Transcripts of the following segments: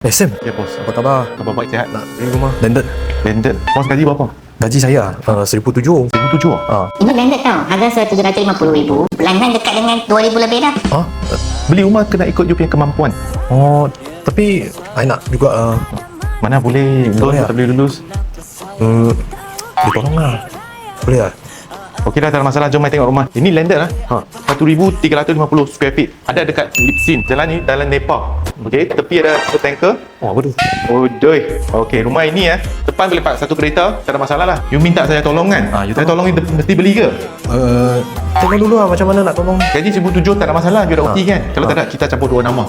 Sam, Ya bos. apa khabar? Khabar baik sihat? Nak beli rumah landed. Landed. Bos gaji berapa? Gaji saya 1,700. 1,700. Ini landed tau. Harga RM750,000. Pelanggan dekat dengan RM2,000 lebih dah. Ah, Beli rumah kena ikut you punya kemampuan. oh, tapi I nak juga Mana boleh loan Boleh tak boleh lulus. dia tolonglah. Boleh tak? Okey dah, tak ada masalah. Jom mai tengok rumah. Ini landed lah. 1,350 square feet. Ada dekat Lipsin. Jalan ni dalam Nepal. Okey, tepi ada super tanker. Oh, apa tu? Oh doi. Okey, rumah ini depan boleh park satu kereta, tak ada masalah lah. You minta saya tolong kan? You Saya tolong you mesti beli ke? Tengok dulu lah macam mana nak tolong. Gaji 1,700 tak ada masalah. You ada OT kan? Kalau tak ada, kita campur dua nama.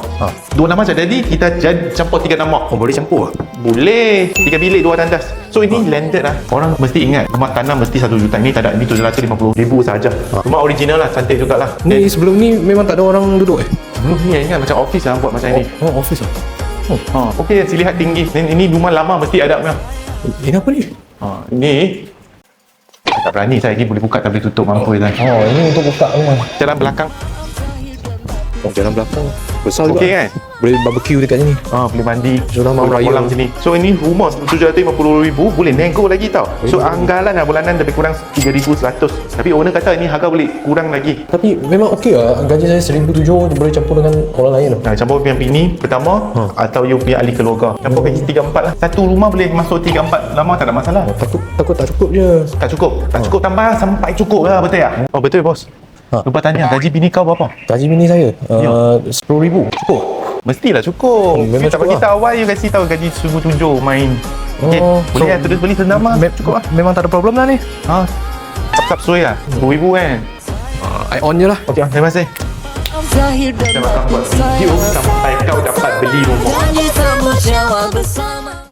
Dua nama jadi kita campur tiga nama. Oh, boleh campur? Boleh. 3 bilik 2 tandas. So ini landed lah. Orang mesti ingat rumah tanam mesti 1 juta. Ini tak ada. Ini 750,000 saja. Rumah original lah, cantik jugalah. Ni sebelum ni memang tak ada orang duduk Ni yang ingat macam office lah buat macam ni. Oh, office lah. Okey, silihat tinggi. Ini rumah lama mesti ada punya. Ini apa ni? Ini tak berani saya lagi boleh buka tak boleh tutup mampu je. Oh, ini untuk buka rumah. Jalan belakang. Oh, jalan belakang. Besar juga. Okey kan? Boleh barbecue dekat sini. Boleh mandi. Sudah mau raya. Kolam sini. So ini rumah 750,000 boleh nego lagi tau. So anggaran lah bulanan lebih kurang 3,100. Tapi owner kata ini harga boleh kurang lagi. Tapi memang okey lah. Gaji saya 1,700 boleh campur dengan orang lain. Campur punya bini pertama atau you punya ahli keluarga. Campur gaji 3-4 lah. Satu rumah boleh masuk 3-4 lama tak ada masalah. Takut tak cukup je. Tak cukup. Tak cukup tambah sampai cukup lah, betul tak? Oh betul bos. Lupa tanya, gaji bini kau berapa? Gaji bini saya 10,000. Cukup? Mestilah cukup. Memang Tak cukup bagi lah. tahu awal you kasi tahu gaji 1,700 main. Okey, boleh lah terus beli senam lah. Cukup lah. Memang tak ada problem lah ni. Sap-sap suai lah. 10,000 kan. I on je lah. Okey, terima kasih. Zahir dan Kita makan buat video sampai kau dapat beli rumah. janji tak menjawab bersama.